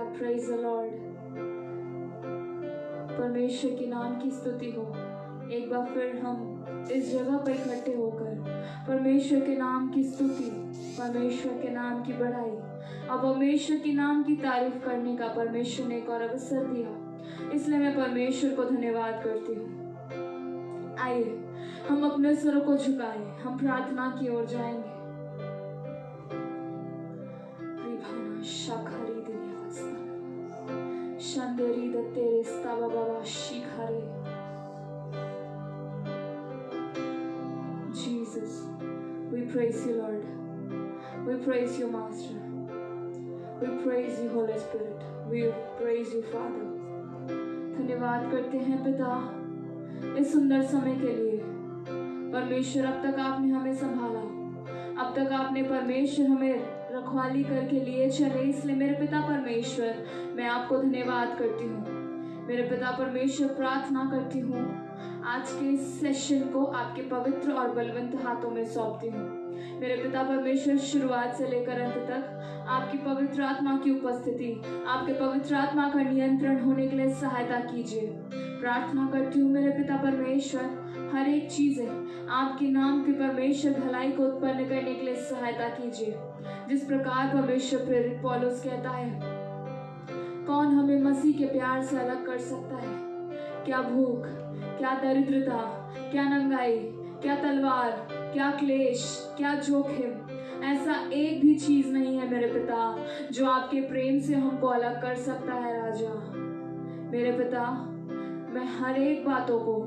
Praise the Lord. परमेश्वर के नाम की स्तुति हो। एक बार फिर हम इस जगह पर इकट्ठे होकर परमेश्वर के नाम की स्तुति, परमेश्वर के नाम की बढ़ाई और परमेश्वर के नाम की तारीफ करने का परमेश्वर ने एक और अवसर दिया, इसलिए मैं परमेश्वर को धन्यवाद करती हूँ। आइए हम अपने स्वरों को झुकाएं, हम प्रार्थना की ओर जाएंगे। शाखारी दिव्यवस्था शांदेरी दत्तेरे स्तावा बाबा Shikhare. Jesus, we praise you, Lord. We praise you, Master. We praise you, Holy Spirit. We praise you, Father. धन्यवाद करते हैं पिता इस सुंदर समय के लिए। परमेश्वर, अब तक आपने हमें संभाला, अब तक आपने परमेश्वर हमें रखवाली करके लिए चले, इसलिए मेरे पिता परमेश्वर मैं आपको धन्यवाद करती हूँ। मेरे पिता परमेश्वर प्रार्थना करती हूँ आज के इस सेशन को आपके पवित्र और बलवंत हाथों में सौंपती हूँ। मेरे पिता परमेश्वर शुरुआत से लेकर अंत तक आपकी पवित्र आत्मा की उपस्थिति, आपके पवित्र आत्मा का नियंत्रण होने के लिए सहायता कीजिए। प्रार्थना करती हूँ मेरे पिता परमेश्वर हर एक चीजें आपके नाम के परमेश्वर भलाई को उत्पन्न करने के लिए सहायता कीजिए। जिस प्रकार परमेश्वर प्रेरित पौलुस कहता है, कौन हमें मसीह के प्यार से अलग कर सकता है? क्या भूख, क्या दरिद्रता, क्या नंगाई, क्या तलवार, क्या क्लेश, क्या जोखिम, ऐसा एक भी चीज नहीं है मेरे पिता जो आपके प्रेम से हमको अलग कर सकता है। राजा मेरे पिता, मैं हर एक बातों को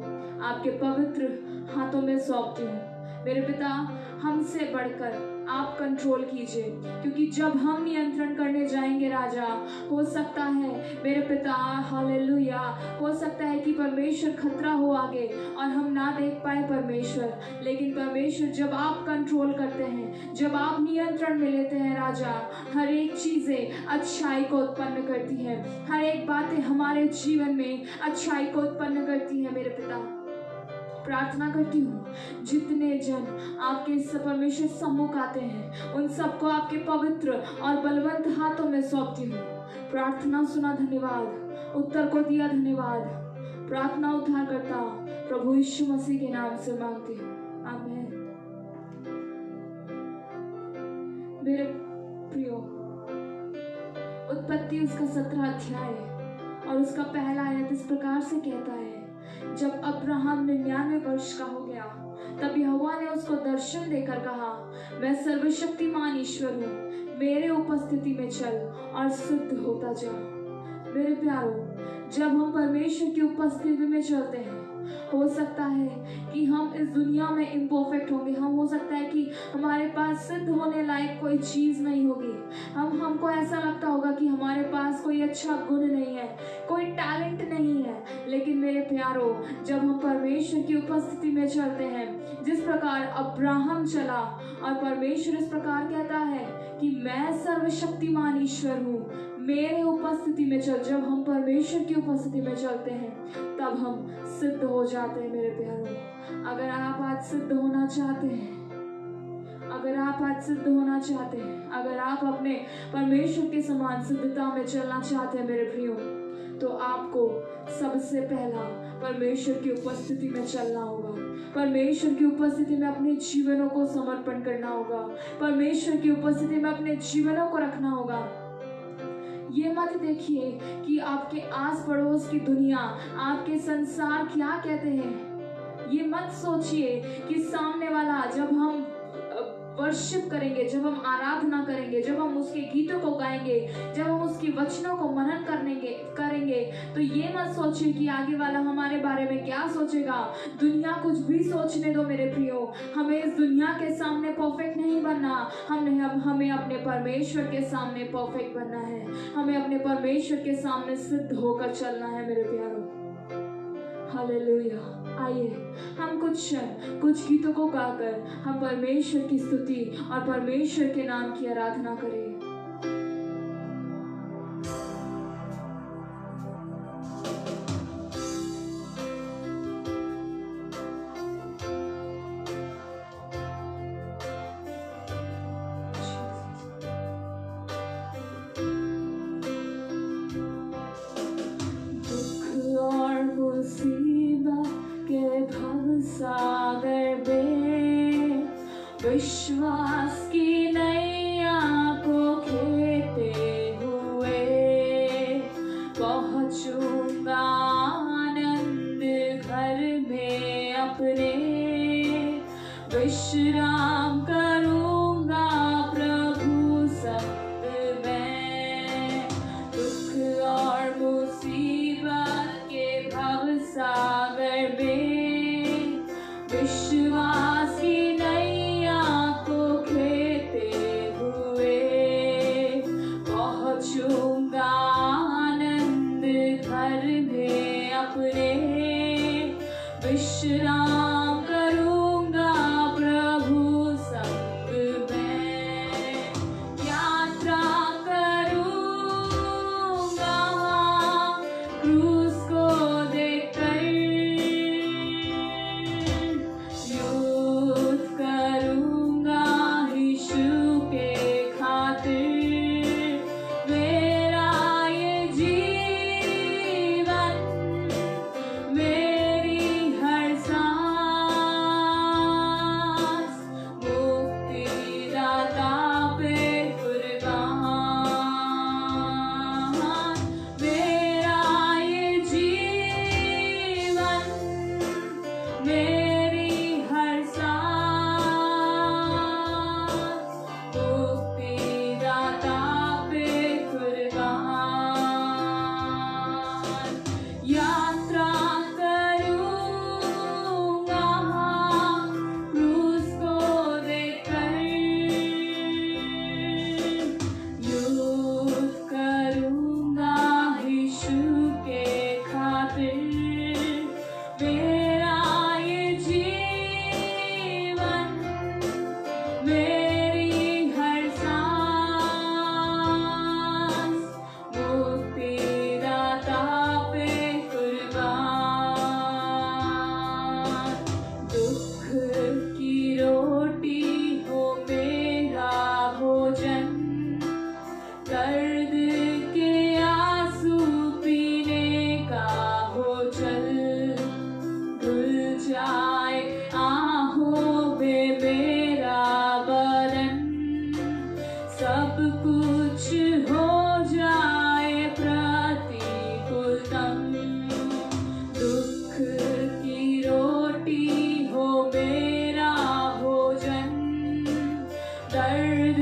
आपके पवित्र हाथों में सौंपती हूँ। मेरे पिता, हमसे बढ़कर आप कंट्रोल कीजिए, क्योंकि जब हम नियंत्रण करने जाएंगे राजा, हो सकता है मेरे पिता, हालेलुया, हो सकता है कि परमेश्वर खतरा हो आगे और हम ना देख पाए परमेश्वर, लेकिन परमेश्वर जब आप कंट्रोल करते हैं, जब आप नियंत्रण में लेते हैं राजा, हर एक चीजें अच्छाई को उत्पन्न करती है, हर एक बातें हमारे जीवन में अच्छाई को उत्पन्न करती है। मेरे पिता, प्रार्थना करती हूँ जितने जन आपके इस परमेश्वर सम्मुख आते हैं उन सबको आपके पवित्र और बलवंत हाथों में सौंपती हूँ। प्रार्थना सुना धन्यवाद, उत्तर को दिया धन्यवाद। प्रार्थना उद्धारकर्ता प्रभु यीशु मसीह के नाम से मांगती हूँ, आमीन। मेरे प्रियो, उत्पत्ति उसका 17 अध्याय और उसका पहला आयत इस प्रकार से कहता है, जब अब्राहम 99 वर्ष का हो गया तब यहोवा ने उसको दर्शन देकर कहा, मैं सर्वशक्तिमान ईश्वर हूँ, मेरे उपस्थिति में चल और सिद्ध होता जा। मेरे प्यारों, जब हम परमेश्वर की उपस्थिति में चलते हैं, हो सकता है कि हम इस दुनिया में इम्परफेक्ट होंगे, हो सकता है कि हमारे पास सिद्ध होने लायक कोई चीज नहीं होगी, हमको ऐसा लगता होगा कि हमारे पास कोई अच्छा गुण नहीं है, कोई टैलेंट नहीं है। लेकिन मेरे प्यारों, जब हम परमेश्वर की उपस्थिति में चलते हैं, जिस प्रकार अब्राहम चला और परमेश्वर इस प्रकार कहता है कि मैं सर्वशक्तिमान ईश्वर हूँ, मेरे उपस्थिति में चल, जब हम परमेश्वर की उपस्थिति में चलते हैं तब हम सिद्ध हो जाते हैं। मेरे प्यारों, अगर आप आज सिद्ध होना चाहते हैं, अगर आप आज सिद्ध होना चाहते हैं, अगर आप अपने परमेश्वर के समान सिद्धता में चलना चाहते हैं मेरे प्रियो, तो आपको सबसे पहला परमेश्वर की उपस्थिति में चलना होगा, परमेश्वर की उपस्थिति में अपने जीवनों को समर्पण करना होगा, परमेश्वर की उपस्थिति में अपने जीवनों को रखना होगा। ये मत देखिए कि आपके आस पड़ोस की दुनिया, आपके संसार क्या कहते हैं। ये मत सोचिए कि सामने वाला, जब हम वर्शिप करेंगे, जब हम आराधना करेंगे, जब हम उसके गीतों को गाएंगे, जब हम उसकी वचनों को मनन करेंगे, तो ये मत सोचिए कि आगे वाला हमारे बारे में क्या सोचेगा। दुनिया कुछ भी सोचने दो मेरे प्रियो, हमें इस दुनिया के सामने परफेक्ट नहीं बनना, हमें अपने परमेश्वर के सामने परफेक्ट बनना है, हमें अपने परमेश्वर के सामने सिद्ध होकर चलना है मेरे प्यारों। हालेलुया। आइए हम कुछ गीतों को गाकर हम परमेश्वर की स्तुति और परमेश्वर के नाम की आराधना करें। विश्वास की नैया को खेते हुए पहुंचूंगा आनंद घर में अपने, विश्राम करूंगा प्रभु संग में। दुख और मुसीबत के भवसागर में विश्वास की नैया को खेते हुए पहुंचूंगा आनंद घर में अपने, विश्राम करूंगा प्रभु संग में। यात्रा करूंगा क्रूस को देखकर, युद्ध करूंगा यीशु के खातिर। मेरा ये जीवन, मेरी हर सांस मुक्तिदाता पे कुर्बान। मेरा ये जीवन, मेरी हर सांस मुक्तिदाता पे कुर्बान। यात्रा करूंगा क्रूस को देखकर, युद्ध करूंगा यीशु के खातिर। मेरा ये जीवन, मेरी हर सांस मुक्तिदाता पे कुर्बान। दुख की रोटी हो मेरा भोजन, दर्द के आंसू पीने का हो जल। धुल जाए आहों में मेरा बदन, सब कुछ हो जाए प्रतिकूलतम। दुख की रोटी हो मेरा भोजन, दर्द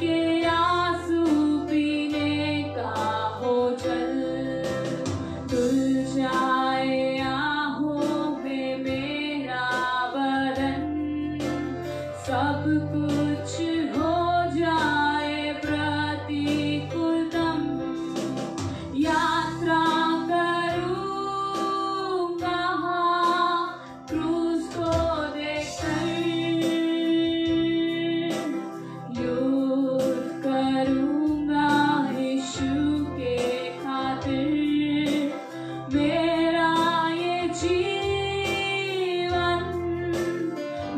के आंसू पीने का हो जल। धुल जाए आहों में मेरा बदन, सब कुछ हो जाए प्रतिकूलतम। यात्रा करूंगा क्रूस को देखकर, युद्ध करूंगा यीशु के खातिर। मेरा ये जीवन,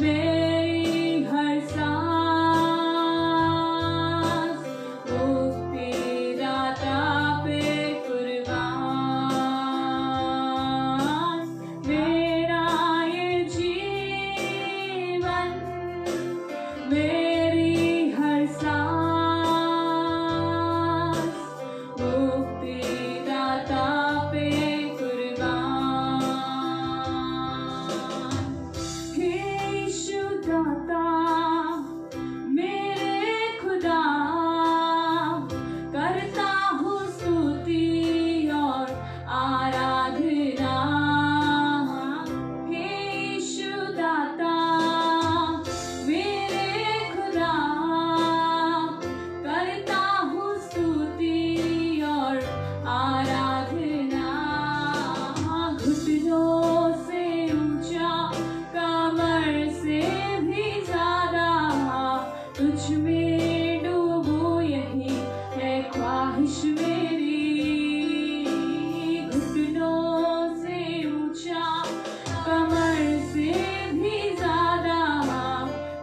मेरी हर सांस मुक्तिदाता पे कुर्बान। मेरा ये जीवन, मेरी हर सांस मुक्तिदाता पे कुर्बान। हे यीशु दाता मेरे खुदा, करता हूँ स्तुति और आराधना। हे यीशु दाता मेरे खुदा, करता हूँ स्तुति और आराधना। घुटनों से ऊंचा, कमर से भी ज्यादा तुझ में डूबूं, यही है ख्वाहिश मेरी। घुटनों से ऊंचा, कमर से भी ज्यादा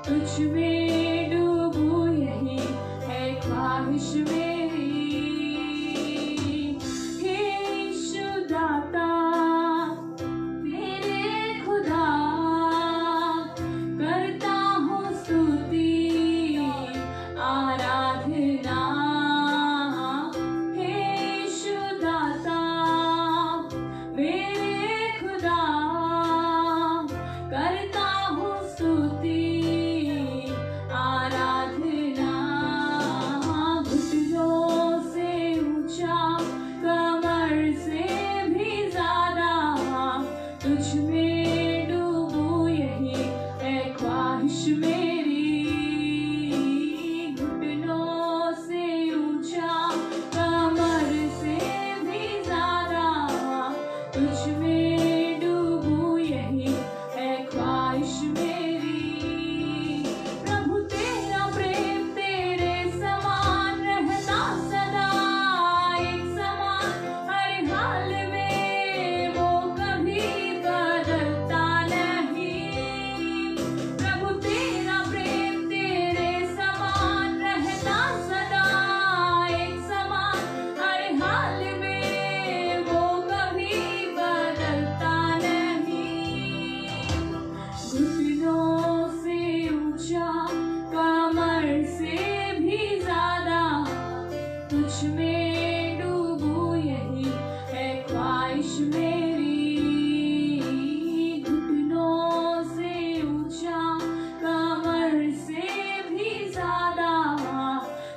तुझ में डूबूं, यही है ख्वाहिश मेरी। हे यीशु दाता मेरे खुदा, करता हूँ स्तुति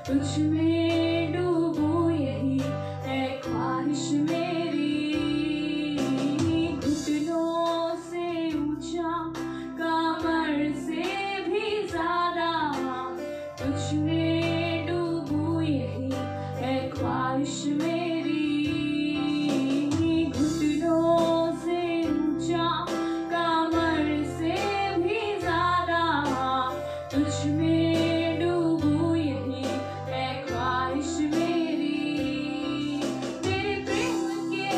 तुझ में डूबूं यही है ख्वाहिश मेरी, घुटनों से ऊंचा कमर से भी ज्यादा, तुझ में डूबूं यही है ख्वाहिश मेरी, घुटनों से ऊंचा कमर से भी ज्यादा, तुझ में डूबूं यही है ख्वाहिश मेरी। तेरे प्रेम के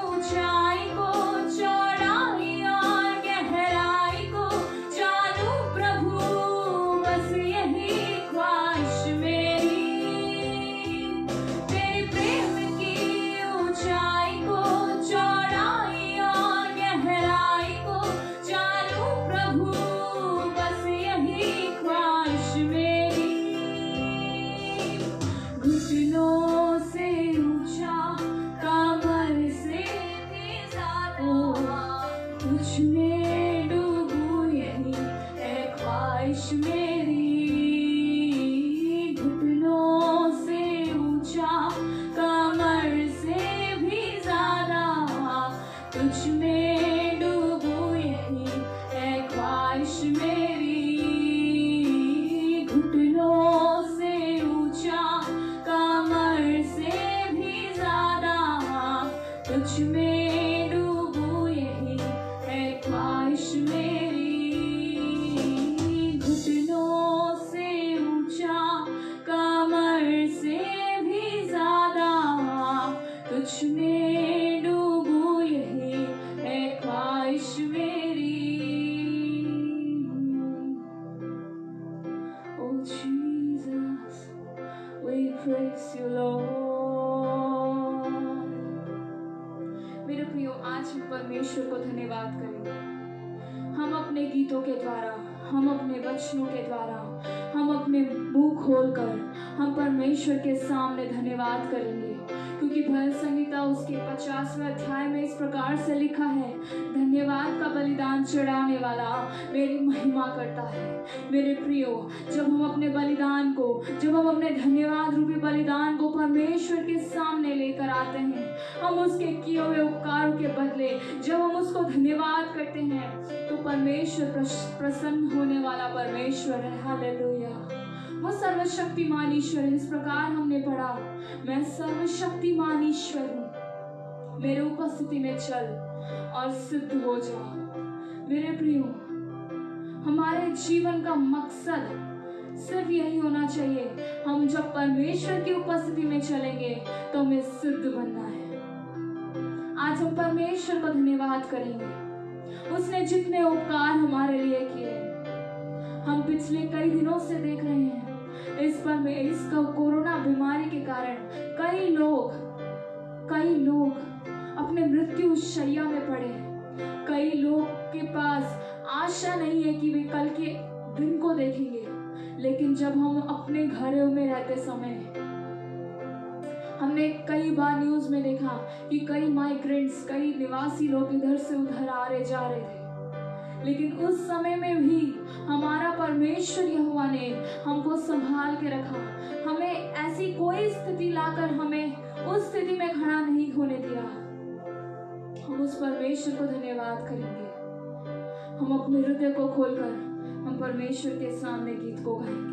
ऊंचाई को, चौड़ाई और गहराई को जानूं प्रभु, बस यही ख्वाहिश मेरी। तेरे प्रेम की ऊंचाई को, चौड़ाई और गहराई को जानूं प्रभु, बस यही ख्वाहिश मेरी। घुटनों से ऊंचा कमर से भी ज्यादा, तुझ में डूबूं यही है ख्वाहिश मेरी, घुटनों से ऊंचा कमर से भी ज्यादा, तुझ में डूबूं यही है ख्वाहिश मेरी, घुटनों से ऊंचा कमर से भी ज्यादा, तुझ में डूबूं यही है ख्वाहिश मेरी, घुटनों से ऊंचा कमर से भी ज्यादा, तुझ में डूबूं यही है ख्वाहिश मेरी। Oh Jesus, we praise you Lord। मेरे प्रियो, आज हम परमेश्वर को धन्यवाद करेंगे। हम अपने गीतों के द्वारा, हम अपने वचनों के द्वारा, हम अपने मुंह खोलकर हम परमेश्वर के सामने धन्यवाद करेंगे, क्योंकि भजन संहिता उसके 50वें अध्याय में इस प्रकार से लिखा है, धन्यवाद का बलिदान चढ़ाने वाला मेरी महिमा करता है। मेरे प्रियो, जब हम अपने बलिदान को, जब हम अपने धन्यवाद रूपी बलिदान को परमेश्वर के सामने लेकर आते हैं, हम उसके किए हुए उपकारों के बदले जब हम उसको धन्यवाद करते हैं, तो परमेश्वर प्रसन्न होने वाला परमेश्वर है। हालेलुया। वो सर्वशक्तिमान ईश्वर है। इस प्रकार हमने पढ़ा, मैं सर्वशक्तिमान ईश्वर हूँ, मेरे उपस्थिति में चल और सिद्ध हो जा। मेरे प्रियो, हमारे जीवन का मकसद सिर्फ यही होना चाहिए, हम जब परमेश्वर की उपस्थिति में चलेंगे तो हमें सिद्ध बनना है। आज हम परमेश्वर का धन्यवाद करेंगे, उसने जितने उपकार हमारे लिए किए। हम पिछले कई दिनों से देख रहे हैं, इस कोरोना बीमारी के कारण कई लोग अपने मृत्यु शैया में पड़े हैं। कई लोग के पास आशा नहीं है कि वे कल के दिन को देखेंगे, लेकिन जब हम अपने घरों में रहते समय, हमने कई बार न्यूज में देखा कि कई माइग्रेंट्स, कई निवासी लोग इधर से उधर आ रहे जा रहे थे, लेकिन उस समय में भी हमारा परमेश्वर यहोवा ने हमको संभाल के रखा। हमें ऐसी कोई स्थिति लाकर हमें उस स्थिति में खड़ा नहीं होने दिया। हम उस परमेश्वर को धन्यवाद करेंगे। हम अपने हृदय को खोलकर हम परमेश्वर के सामने गीत को गाएंगे।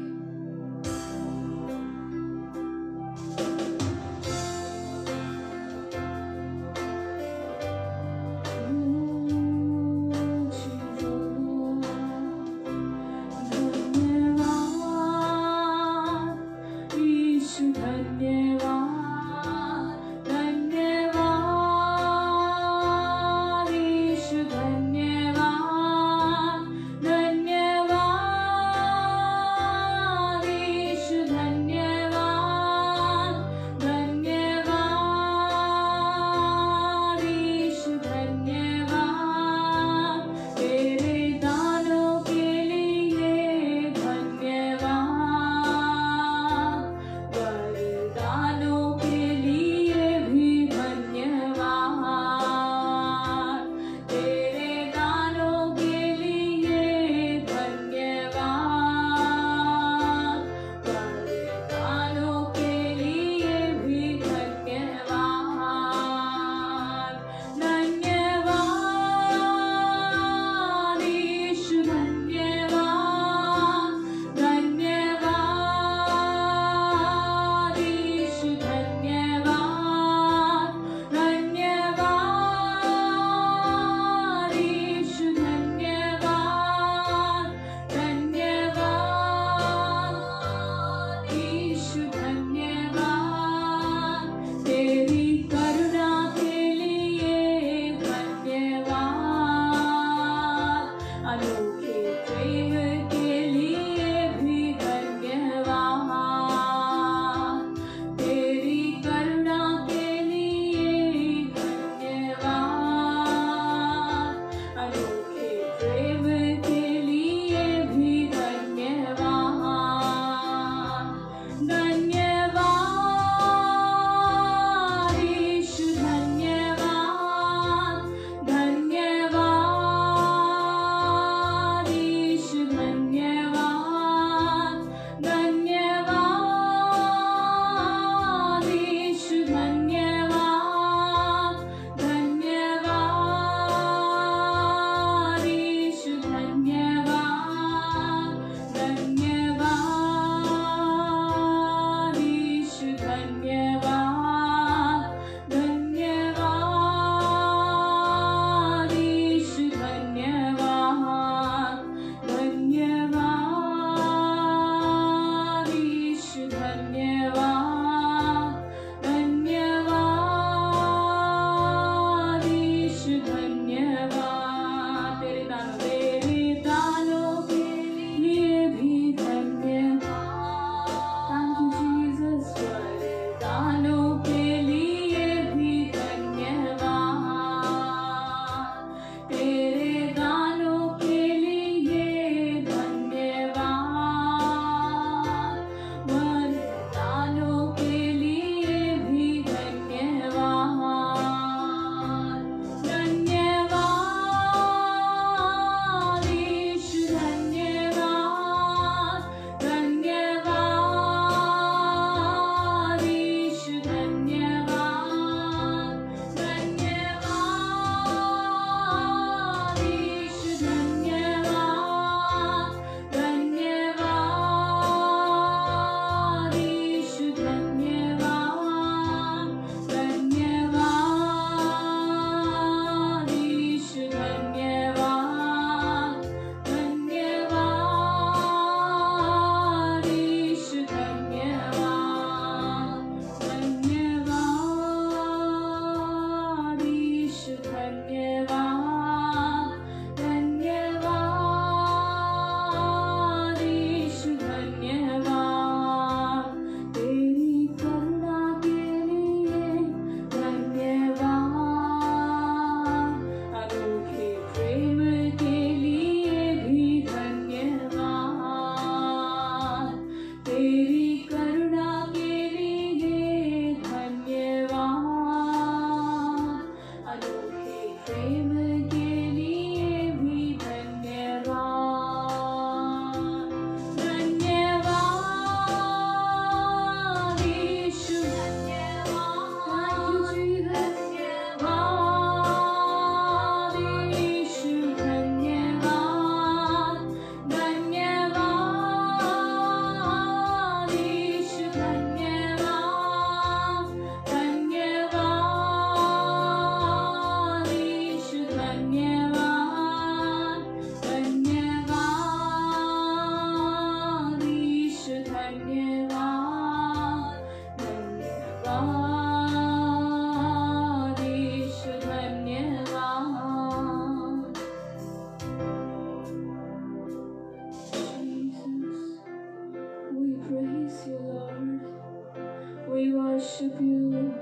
worship you,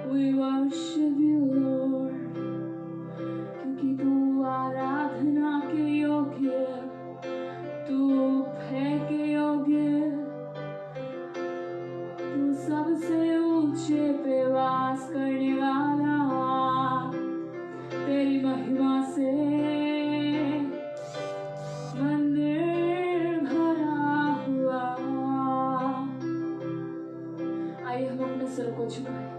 we worship you Lord, क्योंकि तू आराधना के योग्य, तू भय के योग्य, तू सबसे ऊंचे पे वास करने वाला, तेरी महिमा से मंदिर भरा हुआ। आइए हम अपने सिर को झुकाएं,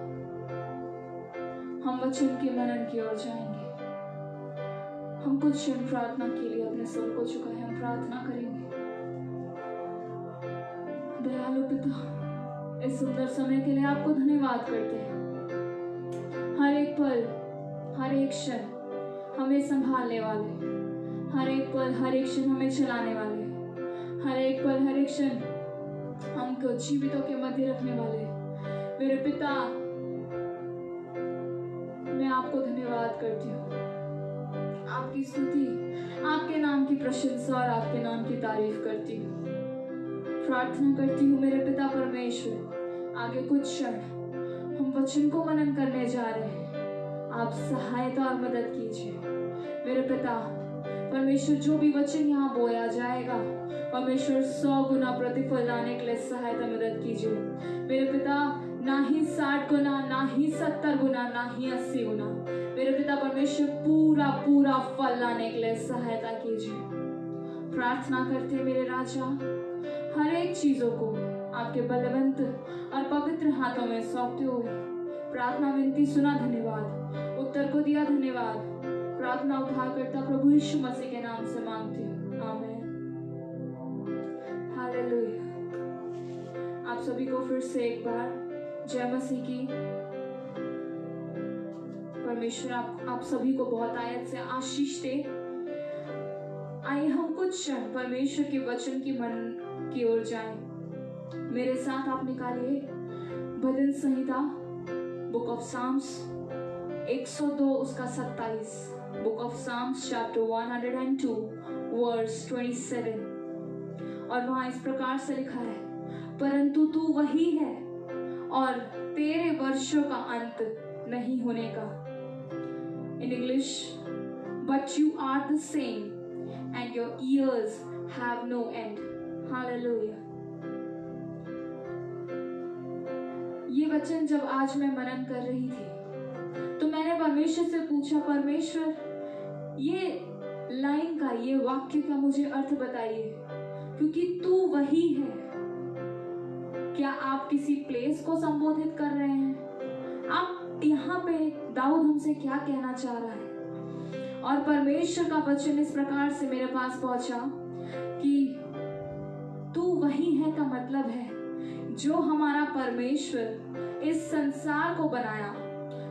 हम वचन के मनन की ओर जाएंगे। हम कुछ क्षण प्रार्थना के लिए अपने सिर को झुकाएं, हम प्रार्थना करेंगे। दयालु पिता, इस सुंदर समय के लिए आपको धन्यवाद करते हैं। हर एक पल, हर एक क्षण हमें संभालने वाले, हर एक पल, हर एक क्षण हमें चलाने वाले, हर एक पल, हर एक क्षण हमको जीवितों के मध्य रखने वाले मेरे पिता, मैं आपको धन्यवाद करती हूँ। आपकी स्तुति, आपके नाम की प्रशंसा और आपके नाम की तारीफ करती हूँ। प्रार्थना करती हूँ मेरे पिता परमेश्वर, आगे कुछ क्षण हम वचन को मनन करने जा रहे हैं। आप सहायता और मदद कीजिए मेरे पिता परमेश्वर। जो भी वचन यहाँ बोया जाएगा परमेश्वर 100 गुना प्रतिफल लाने के लिए सहायता मदद कीजिए मेरे पिता। ना ही 60 गुना, ना ही 70 गुना, ना ही 80 गुना मेरे पिता परमेश्वर, पूरा पूरा फल लाने के लिए सहायता कीजिए। प्रार्थना करते मेरे राजा, हर एक चीजों को आपके बलवंत और पवित्र हाथों में सौंपते हुए प्रार्थना विनती सुना धन्यवाद, उत्तर को दिया धन्यवाद। प्रार्थना उद्धारकर्ता प्रभु यीशु मसीह के नाम से मांगती हूँ, आमीन। हालेलुया। आप सभी को फिर से एक बार जय मसीह की। परमेश्वर आप सभी को बहुत आयत से आशीष दे। आइए हम कुछ क्षण परमेश्वर के वचन की मन की ओर जाएं। मेरे साथ आप निकालिए भजन संहिता बुक ऑफ साम्स 102 उसका 27, book of Psalms chapter 102 verse 27। और वहां इस प्रकार से लिखा है, परंतु तू वही है और तेरे वर्षों का अंत नहीं होने का। In English, but you are the same and your years have no end. Hallelujah. ये वचन जब आज मैं मनन कर रही थी तो मैंने परमेश्वर से पूछा, परमेश्वर ये लाइन का, ये वाक्य का मुझे अर्थ बताइए, क्योंकि तू वही है। क्या आप किसी प्लेस को संबोधित कर रहे हैं? आप यहाँ पे दाऊद हमसे क्या कहना चाह रहा है? और परमेश्वर का वचन इस प्रकार से मेरे पास पहुंचा कि तू वही है का मतलब है जो हमारा परमेश्वर इस संसार को बनाया,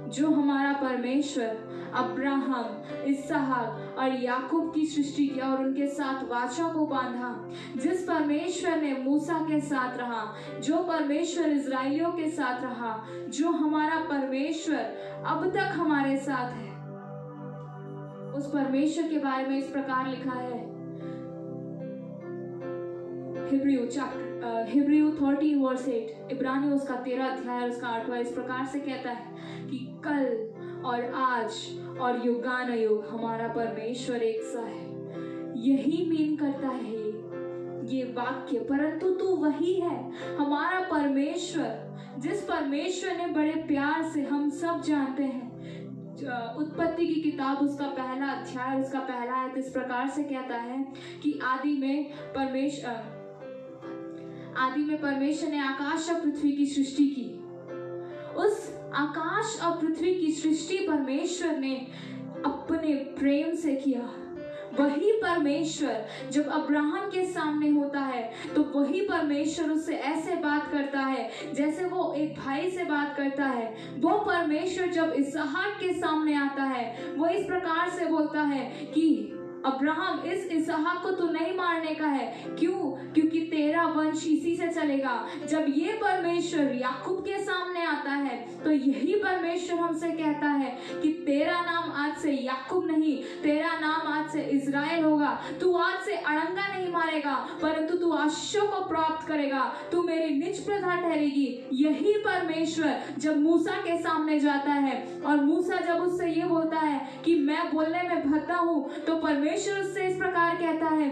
जो हमारा परमेश्वर अब्राहम, इसहाक और याकूब की सृष्टि किया और उनके साथ वाचा को बांधा, जिस परमेश्वर ने मूसा के साथ रहा, जो परमेश्वर इजराइलियों के साथ रहा, जो हमारा परमेश्वर अब तक हमारे साथ है, उस परमेश्वर के बारे में इस प्रकार लिखा है हिब्रू 30 वर्स 8, इब्रानियों उसका 13 अध्याय और उसका 8वां इस प्रकार से कहता है कि कल और आज और युगानुयुग हमारा परमेश्वर एक सा है। यही मीन करता है ये वाक्य, परंतु तू वही है हमारा परमेश्वर, जिस परमेश्वर ने बड़े प्यार से, हम सब जानते हैं, उत्पत्ति की किताब उसका 1 अध्याय उसका 1 आयत इस प्रकार से कहता है कि आदि में परमेश्वर ने आकाश और पृथ्वी की सृष्टि की। उस आकाश और पृथ्वी की सृष्टि परमेश्वर ने अपने प्रेम से किया। वही परमेश्वर जब अब्राहम के सामने होता है तो वही परमेश्वर उससे ऐसे बात करता है जैसे वो एक भाई से बात करता है। वो परमेश्वर जब इसहाक के सामने आता है वो इस प्रकार से बोलता है कि अब्राहम, इस इसहाक को तू नहीं मारने का है। क्यों? क्योंकि तेरा वंश इसी से चलेगा। जब ये परमेश्वर याकूब के सामने आता है तो यही परमेश्वर हमसे कहता है कि तेरा नाम आज से याकूब नहीं, तेरा नाम आज से इज़राइल होगा। तू आज से अड़ंगा नहीं मारेगा, परंतु तू आशीषों को प्राप्त करेगा, तू मेरी निज प्रजा ठहरेगी। यही परमेश्वर जब मूसा के सामने जाता है और मूसा जब उससे ये बोलता है कि मैं बोलने में भद्दा हूँ, तो परमेश्वर उससे इस प्रकार कहता है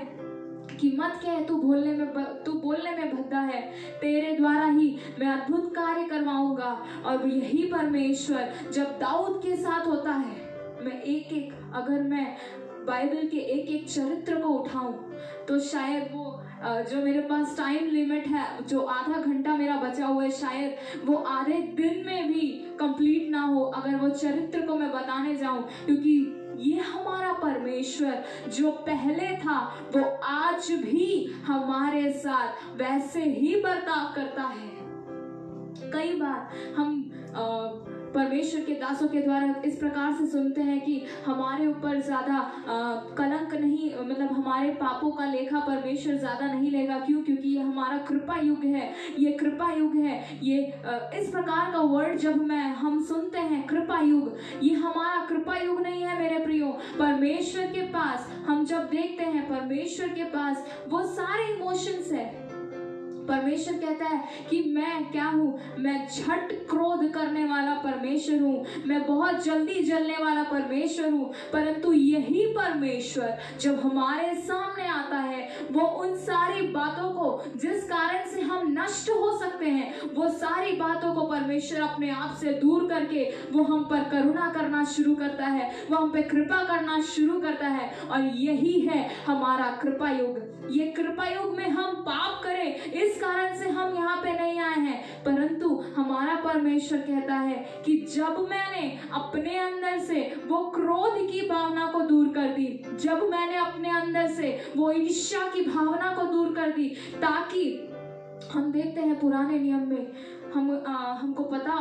कि मत कह, तू बोलने में भद्दा है, तेरे द्वारा ही मैं अद्भुत कार्य करवाऊंगा। और यही परमेश्वर जब दाऊद के साथ होता है, अगर मैं बाइबल के एक एक चरित्र को उठाऊं तो शायद वो जो मेरे पास टाइम लिमिट है, जो आधा घंटा मेरा बचा हुआ है, शायद वो आधे दिन में भी कंप्लीट ना हो अगर वो चरित्र को मैं बताने जाऊं। क्योंकि ये हमारा परमेश्वर जो पहले था वो आज भी हमारे साथ वैसे ही बर्ताव करता है। कई बार हम परमेश्वर के दासों के द्वारा इस प्रकार से सुनते हैं कि हमारे ऊपर ज्यादा कलंक नहीं, मतलब हमारे पापों का लेखा परमेश्वर ज्यादा नहीं लेगा। क्यों? क्योंकि ये हमारा कृपा युग है, ये कृपा युग है। ये इस प्रकार का वर्ड जब हम सुनते हैं कृपा युग, ये हमारा कृपा युग नहीं है मेरे प्रियो। परमेश्वर के पास हम जब देखते हैं, परमेश्वर के पास वो सारे इमोशंस है। परमेश्वर कहता है कि मैं क्या हूँ, मैं झट क्रोध करने वाला परमेश्वर हूँ, मैं बहुत जल्दी जलने वाला परमेश्वर हूँ। परंतु यही परमेश्वर जब हमारे सामने आता है, वो उन सारी बातों को जिस कारण से हम नष्ट हो सकते हैं, वो सारी बातों को परमेश्वर अपने आप से दूर करके वो हम पर करुणा करना शुरू करता है, वो हम पे कृपा करना शुरू करता है। और यही है हमारा कृपा युग। ये कृपा युग में हम पाप करें, इस कारण से हम यहाँ पे नहीं आए हैं, परंतु हमारा परमेश्वर कहता है कि जब मैंने अपने अंदर से वो क्रोध की भावना को दूर कर दी, जब मैंने अपने अंदर से वो ईर्ष्या की भावना को दूर कर दी, ताकि हम देखते हैं पुराने नियम में हमको पता,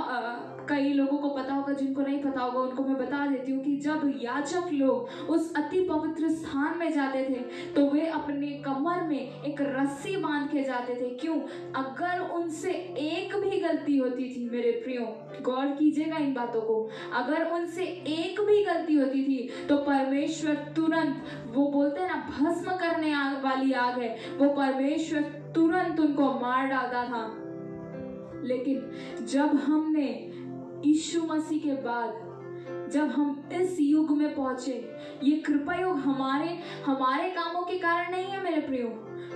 कई लोगों को पता होगा, जिनको नहीं पता होगा उनको मैं बता देती हूँ कि जब याजक लोग उस अति पवित्र स्थान में जाते थे तो वे अपने कमर में एक रस्सी बांध के जाते थे। क्यों? अगर उनसे एक भी गलती होती थी, मेरे प्रियो गौर कीजिएगा इन बातों को, अगर उनसे एक भी गलती होती थी तो परमेश्वर तुरंत, वो बोलते हैं ना भस्म करने वाली आग है, वो परमेश्वर तुरंत उनको मार डालता था। लेकिन जब हमने यीशु मसीह के बाद जब हम इस युग में पहुंचे, ये कृपा युग हमारे कामों के कारण नहीं है मेरे प्रियो।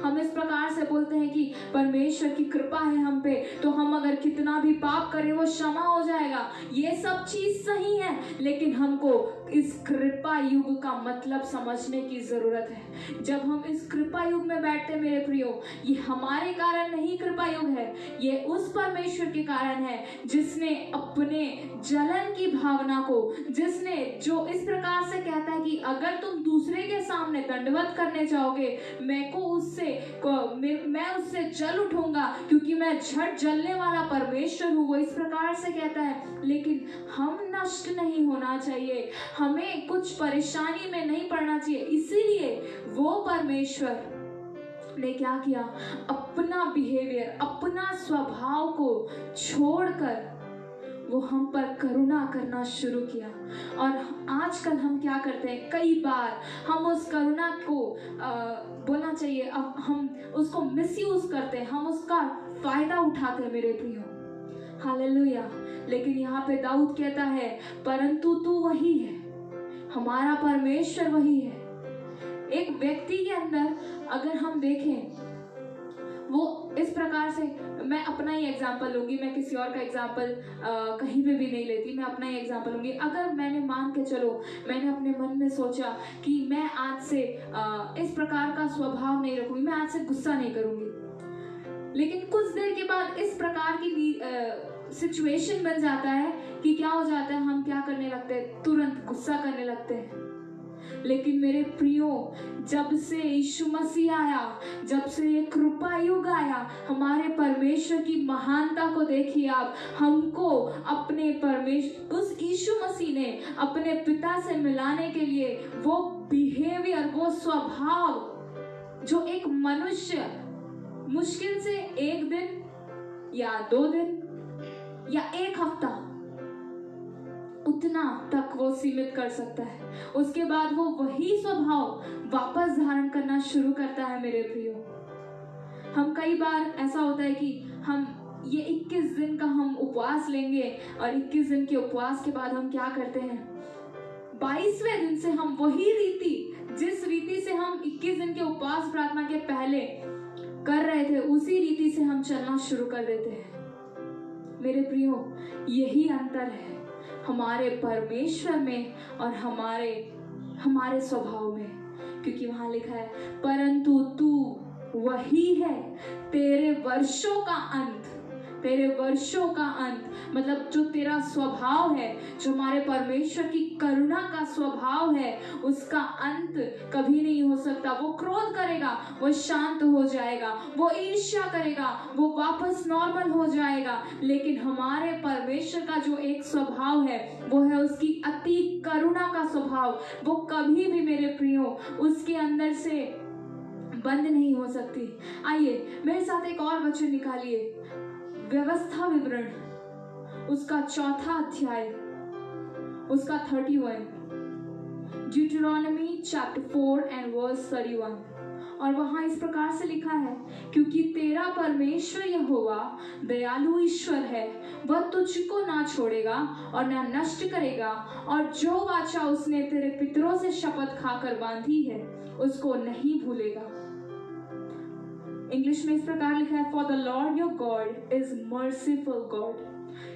हम इस प्रकार से बोलते हैं कि परमेश्वर की कृपा है हम पे, तो हम अगर कितना भी पाप करें वो क्षमा हो जाएगा। ये सब चीज सही है, लेकिन हमको इस कृपा युग का मतलब समझने की जरूरत है। जब हम इस कृपा युग में बैठते मेरे प्रियो, ये हमारे कारण नहीं कृपा युग है, ये उस परमेश्वर के कारण है जिसने अपने जलन की भावना को, जिसने जो इस प्रकार से कहता है कि अगर तुम दूसरे के सामने दंडवत करने जाओगे, मैं उससे जल उठूंगा, क्योंकि मैं झट जलने वाला परमेश्वर हूँ, वो इस प्रकार से कहता है। लेकिन हम नष्ट नहीं होना चाहिए, हमें कुछ परेशानी में नहीं पड़ना चाहिए। इसीलिए वो परमेश्वर ने क्या किया, अपना बिहेवियर, अपना स्वभाव को छोड़कर वो हम पर करुणा करना शुरू किया। और आजकल हम क्या करते हैं, कई बार हम उस करुणा को बोलना चाहिए, अब हम उसको मिसयूज करते हैं, हम उसका फायदा उठाते हैं मेरे प्रियो। हालेलुया। लेकिन यहाँ पे दाऊद कहता है, परंतु तू वही है, हमारा परमेश्वर वही है। एक व्यक्ति के अंदर अगर हम देखें, वो इस प्रकार से, मैं अपना ही एग्जाम्पल लूंगी, मैं किसी और का एग्जाम्पल कहीं पे भी नहीं लेती, मैं अपना ही एग्जाम्पल लूंगी। अगर मैंने मान के चलो, मैंने अपने मन में सोचा कि मैं आज से इस प्रकार का स्वभाव नहीं रखूंगी, मैं आज से गुस्सा नहीं करूंगी, लेकिन कुछ देर के बाद इस प्रकार की सिचुएशन बन जाता है कि क्या हो जाता है, हम क्या करने लगते हैं, तुरंत गुस्सा करने लगते हैं। लेकिन मेरे प्रियो, जब से यीशु मसीह आया, जब से ये कृपा युग आया, हमारे परमेश्वर की महानता को देखिए आप। हमको अपने परमेश्वर, उस यीशु मसीह ने अपने पिता से मिलाने के लिए वो बिहेवियर, वो स्वभाव जो एक मनुष्य मुश्किल से 1 दिन या 2 दिन या 1 हफ्ता उतना तक वो सीमित कर सकता है, उसके बाद वो वही स्वभाव वापस धारण करना शुरू करता है। मेरे प्रियो, हम कई बार ऐसा होता है कि हम ये 21 दिन का हम उपवास लेंगे और 21 दिन के उपवास के बाद हम क्या करते हैं, 22वें दिन से हम वही रीति, जिस रीति से हम 21 दिन के उपवास प्रार्थना के पहले कर रहे थे, उसी रीति से हम चलना शुरू कर देते हैं। मेरे प्रियो, यही अंतर है हमारे परमेश्वर में और हमारे स्वभाव में, क्योंकि वहां लिखा है, परंतु तू वही है, तेरे वर्षों का अंत, तेरे वर्षों का अंत, मतलब जो तेरा स्वभाव है, जो हमारे परमेश्वर की करुणा का स्वभाव है, उसका अंत कभी नहीं हो सकता। वो क्रोध करेगा, वो शांत हो जाएगा, वो ईर्ष्या करेगा, वो वापस नॉर्मल हो जाएगा, लेकिन हमारे परमेश्वर का जो एक स्वभाव है, वो है उसकी अति करुणा का स्वभाव। वो कभी भी मेरे प्रियो उसके अंदर से बंद नहीं हो सकती। आइए मेरे साथ एक और वचन निकालिए, व्यवस्था विवरण उसका 4था अध्याय, उसका 31, ड्यूटेरोनॉमी चैप्टर 4 एंड वर्स 31। और वहां इस प्रकार से लिखा है, क्योंकि तेरा परमेश्वर यहोवा दयालु ईश्वर है, वह तुझको ना छोड़ेगा और ना नष्ट करेगा, और जो वाचा उसने तेरे पितरों से शपथ खाकर बांधी है उसको नहीं भूलेगा। इंग्लिश में इस प्रकार लिखा है, for the Lord your God is merciful God,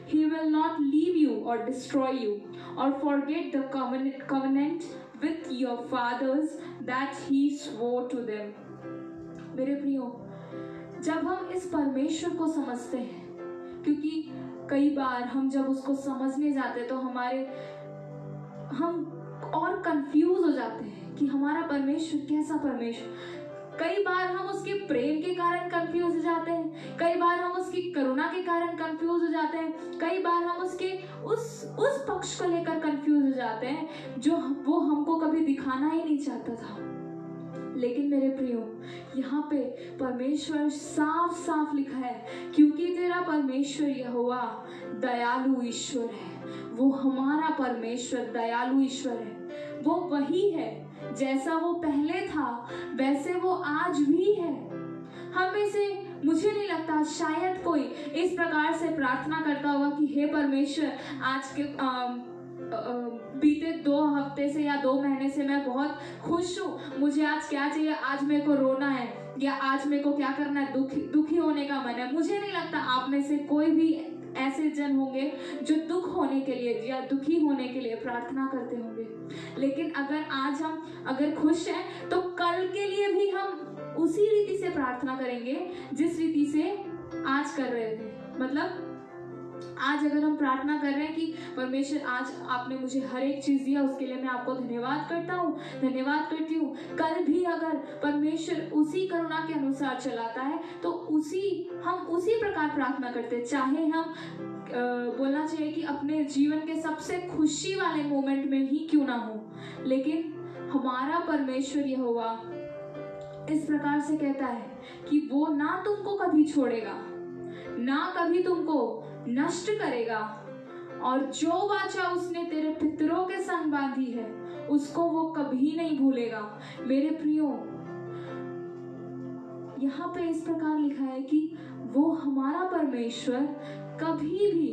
he will not leave you or destroy you or forget the covenant with your fathers that he swore to them। मेरे प्रियो, जब हम इस परमेश्वर को समझते हैं, क्योंकि कई बार हम जब उसको समझने जाते हैं तो हम और कंफ्यूज हो जाते हैं कि हमारा परमेश्वर कैसा परमेश्वर। कई बार हम उसके प्रेम के कारण कंफ्यूज हो जाते हैं, कई बार हम उसकी करुणा के कारण कंफ्यूज हो जाते हैं, कई बार हम उसके उस पक्ष को लेकर कंफ्यूज हो जाते हैं जो वो हमको कभी दिखाना ही नहीं चाहता था। लेकिन मेरे प्रियो, यहाँ पे परमेश्वर साफ साफ लिखा है, क्योंकि तेरा परमेश्वर यहोवा दयालु ईश्वर है। वो हमारा परमेश्वर दयालु ईश्वर है, वो वही है, जैसा वो पहले था वैसे वो आज भी है। हम में से मुझे नहीं लगता शायद कोई इस प्रकार से प्रार्थना करता होगा कि हे परमेश्वर, आज के बीते 2 हफ्ते से या 2 महीने से मैं बहुत खुश हूँ, मुझे आज क्या चाहिए, आज मेरे को रोना है या आज मेरे को क्या करना है, दुखी होने का मन है। मुझे नहीं लगता आप में से कोई भी ऐसे जन होंगे जो दुख होने के लिए या दुखी होने के लिए प्रार्थना करते होंगे। लेकिन आज हम अगर खुश हैं तो कल के लिए भी हम उसी रीति से प्रार्थना करेंगे जिस रीति से आज कर रहे थे। मतलब आज अगर हम प्रार्थना कर रहे हैं कि परमेश्वर आज आपने मुझे हर एक चीज दिया, उसके लिए मैं आपको धन्यवाद करता हूँ, धन्यवाद करती हूँ। कल भी अगर परमेश्वर उसी करुणा के अनुसार चलाता है तो हम उसी प्रकार प्रार्थना करते हैं, चाहे हम बोलना चाहिए कि अपने जीवन के सबसे खुशी वाले मोमेंट में ही क्यों ना हो। लेकिन हमारा परमेश्वर यहोवा इस प्रकार से कहता है कि वो ना तुमको कभी छोड़ेगा, ना कभी तुमको नष्ट करेगा, और जो वाचा उसने तेरे पितरों के संग बांधी है उसको वो कभी नहीं भूलेगा। मेरे प्रियो, यहाँ पे इस प्रकार लिखा है कि वो हमारा परमेश्वर कभी भी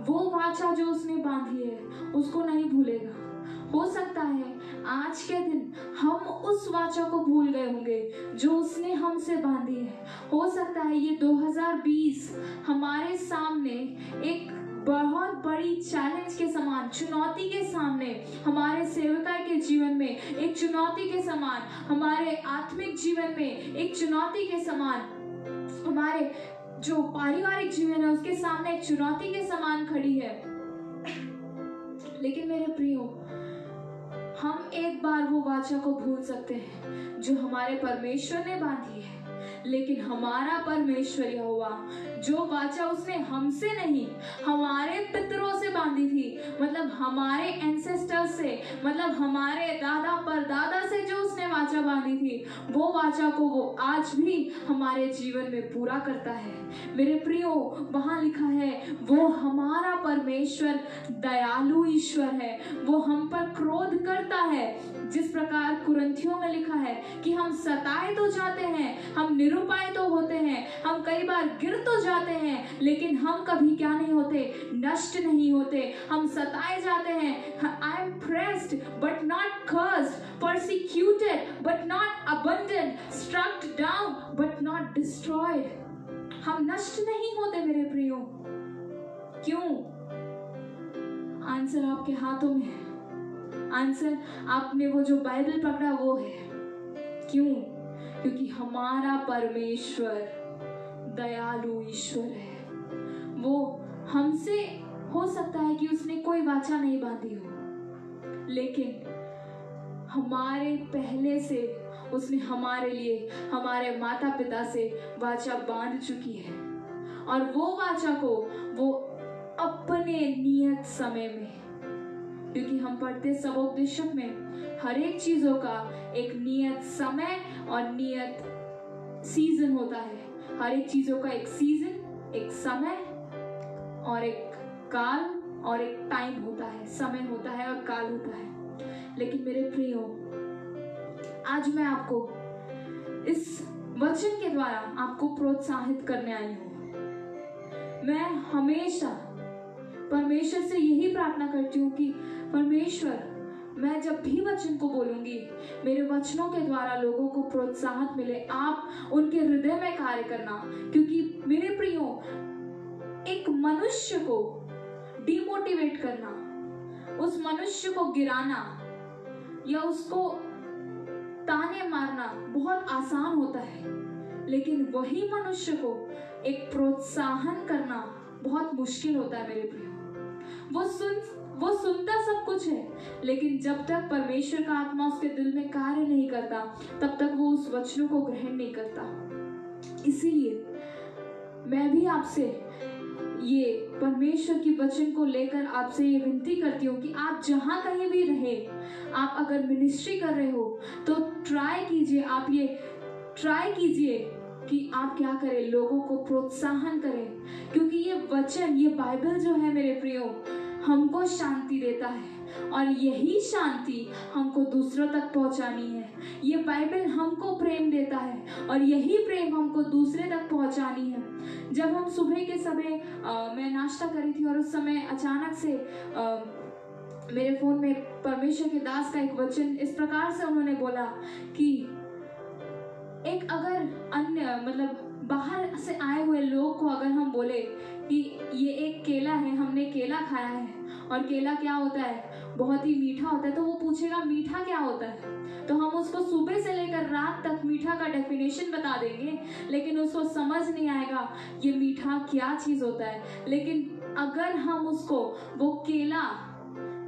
वो वाचा जो उसने बांधी है उसको नहीं भूलेगा। हो सकता है आज के दिन हम उस वाचा को भूल गए होंगे जो उसने हमसे बांधी है। हो सकता है ये 2020 हमारे सामने एक बहुत बड़ी चैलेंज के समान, चुनौती के सामने, हमारे सेवकाई के जीवन में एक चुनौती के समान, हमारे आत्मिक जीवन में एक चुनौती के समान, हमारे जो पारिवारिक जीवन है उसके सामने एक चुनौती के समान खड़ी है। लेकिन मेरे प्रियो, हम एक बार वो वाचा को भूल सकते हैं जो हमारे परमेश्वर ने बांधी है, लेकिन हमारा परमेश्वर यहोवा जो वाचा उसने हमसे नहीं हमारे पितरों से बांधी थी, मतलब हमारे एंसेस्टर्स से, मतलब हमारे दादा परदादा से जो उसने वाचा बांधी थी, वो वाचा को वो आज भी हमारे जीवन में पूरा करता है। मेरे प्रियो, वहां लिखा है वो हमारा परमेश्वर दयालु ईश्वर है, वो हम पर क्रोध करता है। जिस प्रकार कुरिन्थियों में लिखा है कि हम सताए तो जाते हैं, हम निरुपाय तो होते हैं, हम कई बार गिर तो जाते हैं, लेकिन हम कभी क्या नहीं होते, नष्ट नहीं होते। हम सताए जाते हैं, I am pressed but not crushed, persecuted but not abandon, struck down but not destroyed. हम नष्ट नहीं होते मेरे प्रियो। क्यों? आंसर आपके हाथों में है। आंसर आपने वो जो बाइबल पकड़ा वो है। क्यों? क्योंकि हमारा परमेश्वर दयालु ईश्वर है। वो हमसे हो सकता है कि उसने कोई वाचा नहीं बांधी हो, लेकिन हमारे पहले से उसने हमारे लिए हमारे माता पिता से वाचा बांध चुकी है, और वो वाचा को वो अपने नियत समय में, क्योंकि हम पढ़ते सबोपदेशक में हर एक चीजों का एक नियत समय और नियत सीजन होता है। हर एक चीजों का एक सीजन, एक समय और एक काल और एक टाइम होता है, समय होता है और काल होता है। लेकिन मेरे प्रियो, आज मैं आपको इस वचन के द्वारा आपको प्रोत्साहित करने आई हूँ। मैं हमेशा परमेश्वर से यही प्रार्थना करती हूँ कि परमेश्वर, मैं जब भी वचन को बोलूंगी, मेरे वचनों के द्वारा लोगों को प्रोत्साहन मिले, आप उनके हृदय में कार्य करना। क्योंकि मेरे प्रियो, एक मनुष्य को डिमोटिवेट करना, उस मनुष्य को गिराना या उसको ताने मारना बहुत आसान होता है, लेकिन वही मनुष्य को एक प्रोत्साहन करना बहुत मुश्किल होता है मेरे प्रियो। वो सुनता सब कुछ है, लेकिन जब तक परमेश्वर का आत्मा उसके दिल में कार्य नहीं करता, तब तक वो उस वचनों को ग्रहण नहीं करता। इसीलिए मैं भी आपसे ये परमेश्वर की वचन को लेकर आपसे ये विनती करती हूँ कि आप जहाँ कहीं भी रहे, आप अगर मिनिस्ट्री कर रहे हो तो ट्राई कीजिए कि आप क्या करें, लोगों को प्रोत्साहन करें। क्योंकि ये वचन, ये बाइबल जो है मेरे प्रियो, हमको शांति देता है, और यही शांति हमको दूसरों तक पहुंचानी है। ये बाइबल हमको प्रेम देता है, और यही प्रेम हमको दूसरे तक पहुंचानी है। जब हम सुबह के समय मैं नाश्ता करी थी, और उस समय अचानक से मेरे फोन में परमेश्वर के दास का एक वचन इस प्रकार से उन्होंने बोला कि एक अगर अन्य मतलब बाहर से आए हुए लोग को अगर हम बोले कि ये एक केला है, हमने केला खाया है, और केला क्या होता है, बहुत ही मीठा होता है, तो वो पूछेगा मीठा क्या होता है, तो हम उसको सुबह से लेकर रात तक मीठा का डेफिनेशन बता देंगे, लेकिन उसको समझ नहीं आएगा ये मीठा क्या चीज होता है। लेकिन अगर हम उसको वो केला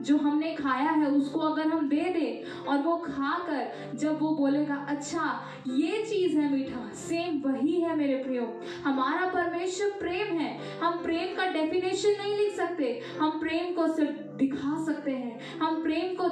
जो हमने खाया है उसको अगर हम दे दे, और वो खाकर जब वो बोलेगा अच्छा ये चीज है मीठा, सेम वही है मेरे प्रियो। हमारा परमेश्वर प्रेम है। हम प्रेम का डेफिनेशन नहीं लिख सकते, हम प्रेम को सिर्फ दिखा सकते हैं, हम प्रेम को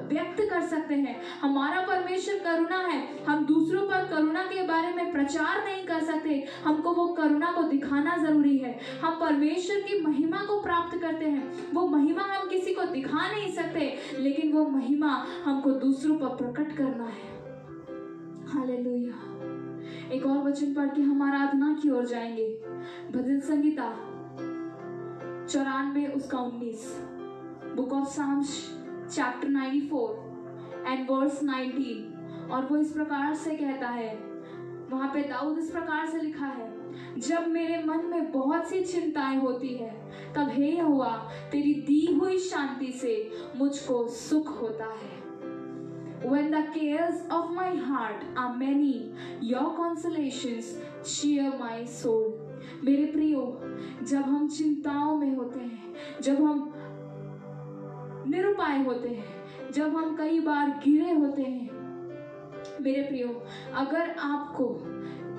व्यक्त कर सकते हैं। हमारा परमेश्वर करुणा है, हम दूसरों पर करुणा के बारे में प्रचार नहीं कर सकते, हमको वो करुणा को दिखाना जरूरी है। हम परमेश्वर की महिमा को प्राप्त करते हैं, वो महिमा हम किसी को दिखा नहीं सकते, लेकिन वो महिमा हमको दूसरों पर प्रकट करना है। हालेलुया। एक और वचन पढ़ के हम आराधना की ओर जाएंगे। भजन संगीता 94 उसका 19, book of Psalms chapter 94 and verse 19। और वो इस प्रकार से कहता है, वहां पे दाऊद इस प्रकार से लिखा है, जब मेरे मन में बहुत सी चिंताएं होती है, तब हे यहोवा तेरी दी हुई शांति से मुझको सुख होता है। When the cares of my heart are many, your consolations cheer my soul. मेरे प्रियो, जब हम चिंताओं में होते हैं, जब हम निरुपाय होते हैं, जब हम कई बार गिरे होते हैं मेरे प्रियो, अगर आपको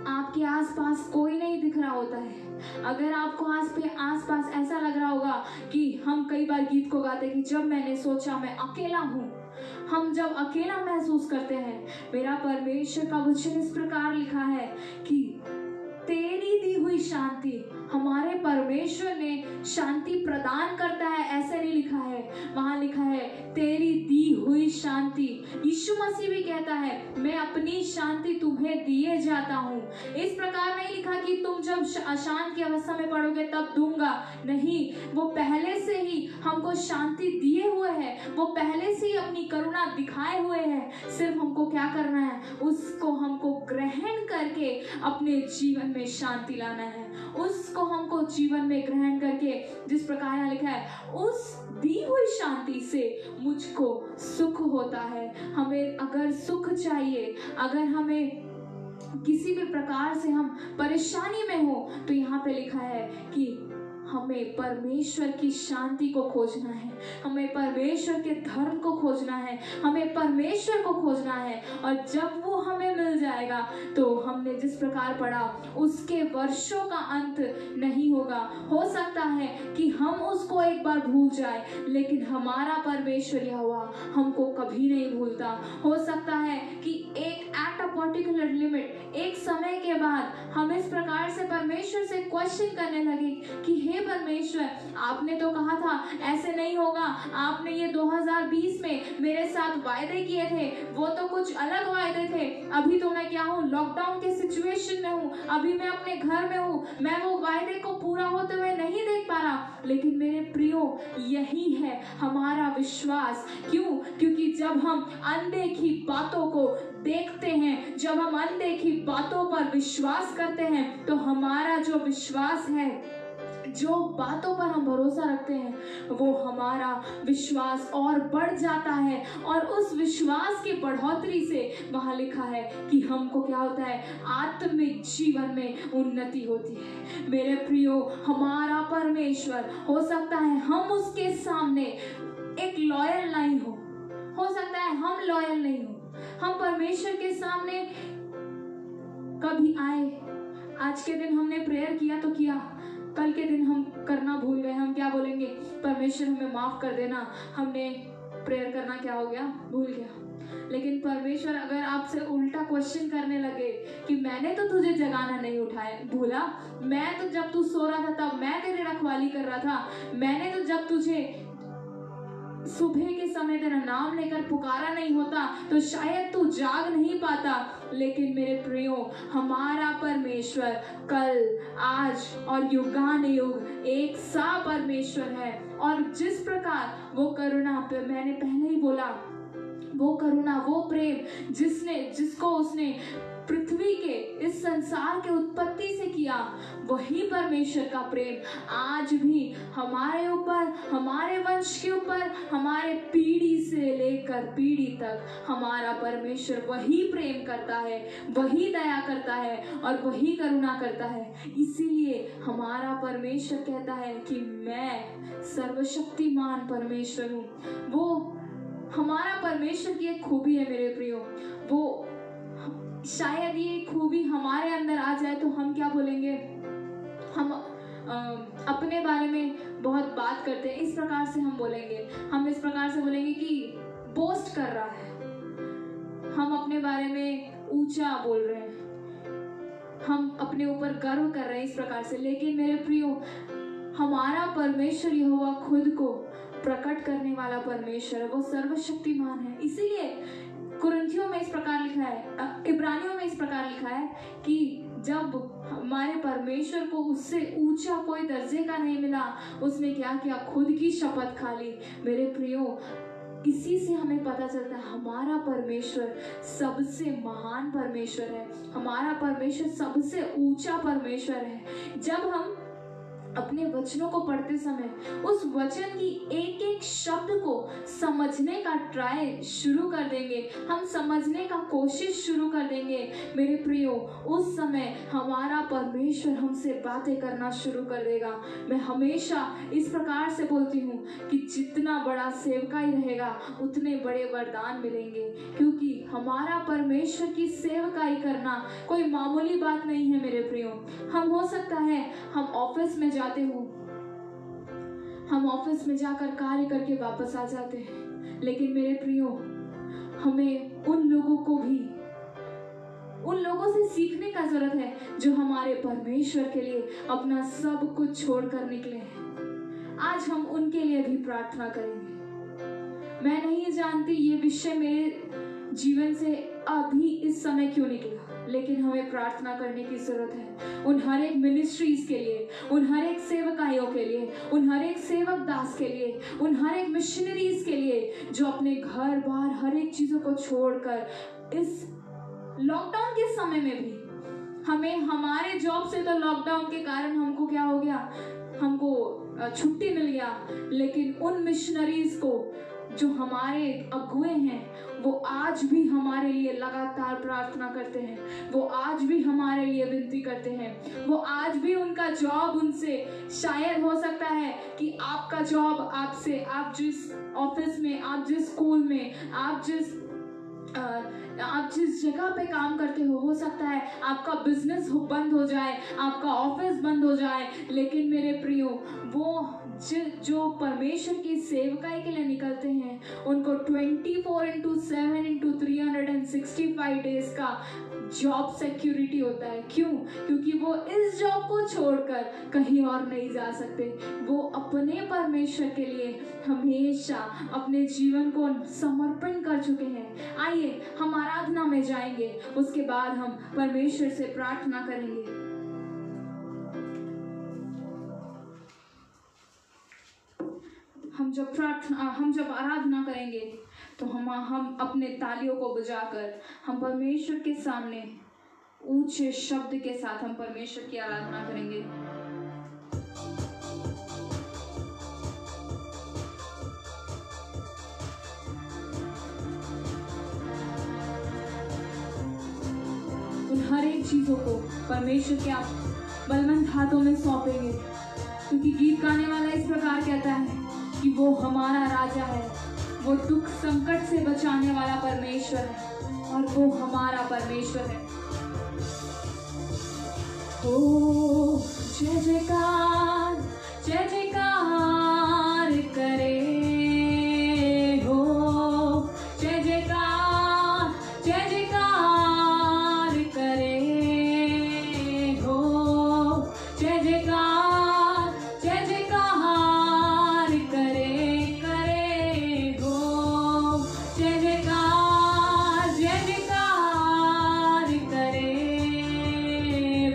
आपके आसपास कोई नहीं दिख रहा होता है, अगर आपको आसपास ऐसा लग रहा होगा कि हम कई बार गीत को गाते कि जब मैंने सोचा मैं अकेला हूँ, हम जब अकेला महसूस करते हैं, मेरा परमेश्वर का वचन इस प्रकार लिखा है कि तेरी दी हुई शांति, हमारे परमेश्वर ने शांति प्रदान करता है, ऐसे नहीं लिखा है, वहां लिखा है तेरी दी हुई शांति। यीशु मसीह भी कहता है मैं अपनी शांति तुम्हें दिए जाता हूँ। इस प्रकार नहीं लिखा कि तुम जब अशांत की अवस्था में पड़ोगे तब दूंगा, नहीं, वो पहले से ही हमको शांति दिए हुए है, वो पहले से ही अपनी करुणा दिखाए हुए है। सिर्फ हमको क्या करना है, उसको हमको ग्रहण करके अपने जीवन में शांति लाना है, उसको हमको जीवन में ग्रहण करके, जिस प्रकार यहाँ लिखा है, उस दी हुई शांति से मुझको सुख होता है। हमें अगर सुख चाहिए, अगर हमें किसी भी प्रकार से हम परेशानी में हो, तो यहाँ पे लिखा है कि हमें परमेश्वर की शांति को खोजना है, हमें परमेश्वर के धर्म को खोजना है, हमें परमेश्वर को खोजना है। और जब वो हमें मिल जाएगा तो हमने जिस प्रकार पढ़ा, उसके वर्षों का अंत नहीं होगा। हो सकता है कि हम उसको एक बार भूल जाए, लेकिन हमारा परमेश्वर यहोवा हमको कभी नहीं भूलता। हो सकता है कि एट अ पर्टिकुलर लिमिट, एक समय के बाद हम इस प्रकार से परमेश्वर से क्वेश्चन करने लगे कि हे परमेश्वर, आपने तो कहा था ऐसे नहीं होगा, आपने ये 2020 में मेरे साथ वायदे किए थे, वो तो कुछ अलग वायदे थे। अभी तो मैं क्या हूँ, लॉकडाउन के सिचुएशन में हूँ, अभी मैं अपने घर में हूँ, मैं वो वायदे को पूरा होते हुए नहीं देख पा रहा। लेकिन मेरे प्रियो, यही है हमारा विश्वास। क्यों? क्योंकि जब हम अनदेखी बातों को देखते हैं, जब हम अनदेखी बातों पर विश्वास करते हैं, तो हमारा जो विश्वास है, जो बातों पर हम भरोसा रखते हैं, वो हमारा विश्वास और बढ़ जाता है। और उस विश्वास की बढ़ोतरी से वहां लिखा है कि हमको क्या होता है, आत्मिक जीवन में उन्नति होती है। मेरे प्रियो, हमारा परमेश्वर, हो सकता है हम उसके सामने एक लॉयल नहीं हो सकता है हम लॉयल नहीं हो, हम परमेश्वर के सामने कभी आए, आज के दिन हमने प्रेयर किया तो किया, कल के दिन हम करना भूल गए, हम क्या बोलेंगे, परमेश्वर हमें माफ कर देना, हमने प्रेयर करना क्या हो गया, भूल गया। लेकिन परमेश्वर अगर आपसे उल्टा क्वेश्चन करने लगे कि मैंने तो तुझे जगाना नहीं उठाया, भूला, मैं तो जब तू सो रहा था तब मैं तेरी रखवाली कर रहा था, मैंने तो जब तुझे सुबह के समय तेरा नाम लेकर पुकारा नहीं होता तो शायद तू जाग नहीं पाता। लेकिन मेरे प्रियो, हमारा परमेश्वर कल, आज और युगानुयुग एक सा परमेश्वर है। और जिस प्रकार वो करुणा पे, मैंने पहले ही बोला, वो करुणा, वो प्रेम जिसको उसने पृथ्वी के, इस संसार के उत्पत्ति से किया, वही परमेश्वर का प्रेम आज भी हमारे ऊपर, हमारे वंश के ऊपर, हमारे पीढ़ी से लेकर पीढ़ी तक हमारा परमेश्वर वही प्रेम करता है, वही दया करता है और वही करुणा करता है। इसीलिए हमारा परमेश्वर कहता है कि मैं सर्वशक्तिमान परमेश्वर हूँ। वो हमारा परमेश्वर की एक खूबी है मेरे प्रियो, वो शायद ये खूबी हमारे अंदर आ जाए तो हम क्या बोलेंगे, हम अपने बारे में बहुत बात करते हैं, इस प्रकार से हम बोलेंगे, हम इस प्रकार से बोलेंगे कि बोस्ट कर रहा है, हम अपने बारे में ऊंचा बोल रहे हैं, हम अपने ऊपर गर्व कर रहे हैं, इस प्रकार से। लेकिन मेरे प्रियो, हमारा परमेश्वर यहोवा खुद को प्रकट करने वाला परमेश्वर है, वो सर्वशक्तिमान है। इसीलिए कुरिन्थियों में इस प्रकार लिखा है, इब्रानियों में इस प्रकार लिखा है कि जब हमारे परमेश्वर को उससे ऊंचा कोई दर्जे का नहीं मिला, उसने क्या किया, खुद की शपथ खा ली। मेरे प्रियो, इसी से हमें पता चलता है हमारा परमेश्वर सबसे महान परमेश्वर है, हमारा परमेश्वर सबसे ऊंचा परमेश्वर है। जब हम अपने वचनों को पढ़ते समय उस वचन की एक एक शब्द को समझने का ट्राई शुरू कर देंगे, हम समझने का कोशिश शुरू कर देंगे, मेरे प्रियो, उस समय हमारा परमेश्वर हमसे बातें करना शुरू कर देगा। मैं हमेशा इस प्रकार से बोलती हूँ कि जितना बड़ा सेवकाई रहेगा उतने बड़े वरदान मिलेंगे, क्योंकि हमारा परमेश्वर की सेवकाई करना कोई मामूली बात नहीं है मेरे प्रियो। हम हो सकता है हम ऑफिस में जाते हो, हम ऑफिस में जाकर कार्य करके वापस आ जाते हैं, लेकिन मेरे प्रियो, हमें उन लोगों से सीखने का जरूरत है जो हमारे परमेश्वर के लिए अपना सब कुछ छोड़कर निकले हैं। आज हम उनके लिए भी प्रार्थना करेंगे। मैं नहीं जानती ये विषय मेरे जीवन से अभी इस समय क्यों निकला, लेकिन हमें प्रार्थना करने की जरूरत है उन हर एक मिनिस्ट्रीज के लिए, उन हर एक सेवकाइयों के लिए, उन हर एक सेवक दास के लिए, उन हर एक मिशनरीज के लिए जो अपने घर बार हर एक चीजों को छोड़कर इस लॉकडाउन के समय में भी, हमें हमारे जॉब से तो लॉकडाउन के कारण हमको क्या हो गया, हमको छुट्टी मिल गया, लेकिन उन मिशनरीज को जो हमारे अगुए हैं वो आज भी हमारे लिए लगातार प्रार्थना करते हैं, वो आज भी हमारे लिए विनती करते हैं, वो आज भी उनका जॉब उनसे, शायद हो सकता है कि आपका जॉब आपसे, आप जिस ऑफिस में, आप जिस स्कूल में, आप जिस जगह पे काम करते हो सकता है आपका बिजनेस बंद हो जाए, आपका ऑफिस बंद हो जाए, लेकिन मेरे प्रियो, वो जो परमेश्वर की सेवकाई के लिए निकलते हैं उनको 24/7/365 डेज का जॉब सिक्योरिटी होता है। क्यों? क्योंकि वो इस जॉब को छोड़कर कहीं और नहीं जा सकते। वो अपने परमेश्वर के लिए हमेशा अपने जीवन को समर्पण कर चुके हैं। आइए हम आराधना में जाएंगे, उसके बाद हम परमेश्वर से प्रार्थना करेंगे। हम जब आराधना करेंगे तो हम अपने तालियों को बजाकर हम परमेश्वर के सामने ऊंचे शब्द के साथ हम परमेश्वर की आराधना करेंगे। उन हर एक चीजों को परमेश्वर के आप बलवंत हाथों में सौंपेंगे, क्योंकि गीत गाने वाला इस प्रकार कहता है कि वो हमारा राजा है, वो दुख संकट से बचाने वाला परमेश्वर है और वो हमारा परमेश्वर है। ओ जय जयकार, जय जयकार करे हो, जय जयकार, जय जयकार करे हो, जय जयकार, जय जयकार करे हो, जय जयकार, जय जयकार करे।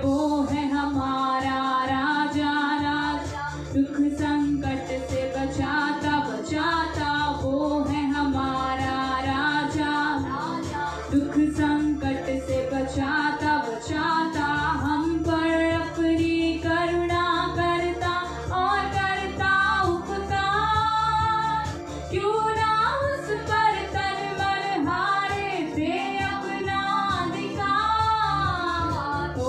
वो है हमारा राजा, राजा दुख संकट से बचाता बचाता, वो है हमारा राजा, राजा दुख संकट से बचाता बचाता, हम पर अपनी करुणा करता और करता उपकार, क्यों ना उस पर तन मन हारे दे अपना अधिकार। ओ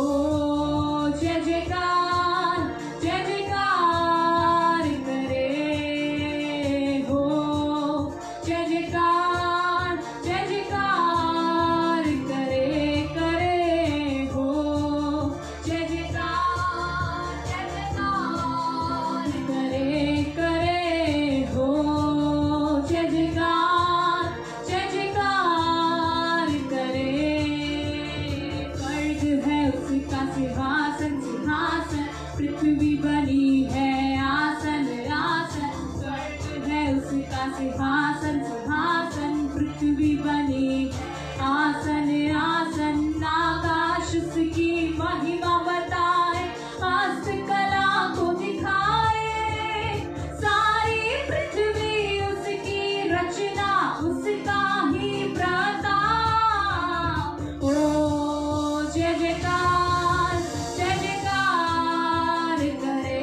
जय जयकार, जय जयकार करे हो, जय जयकार, जय जयकार करे हो, जय जयकार, जय जयकार करे हो, जय जयकार, जय जयकार करे। स्वर्ग है उसका सिंहासन सिंहासन, पृथ्वी बनी है आसन आसन, स्वर्ग है उसका सिंहासन सिंहासन, पृथ्वी बनी आसन आसन, आकाश उसकी महिमा बताए, हस्तकला को दिखाए, सारी पृथ्वी उसकी रचना, उसका ही प्रताप। ओ जय जयकार, जय जयकार करे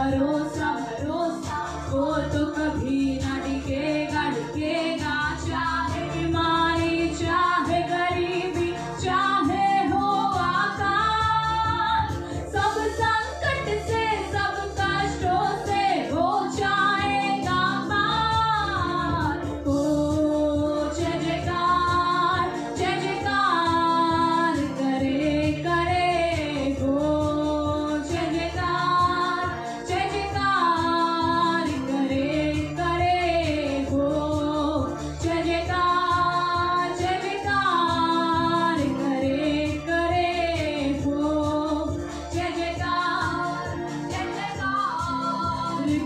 भरोसा भरोसा, वो तो कभी ना डिगेगा डिगेगा। चाहे बीमारी चाहे गरीबी चाहे हो आकाल, सब संकट से सब कष्टों से हो जाएगा पार। ओ जय जयकार करे करे हो, जय जयकार करे करे हो, जय जयकार करे करे हो, जय जयकार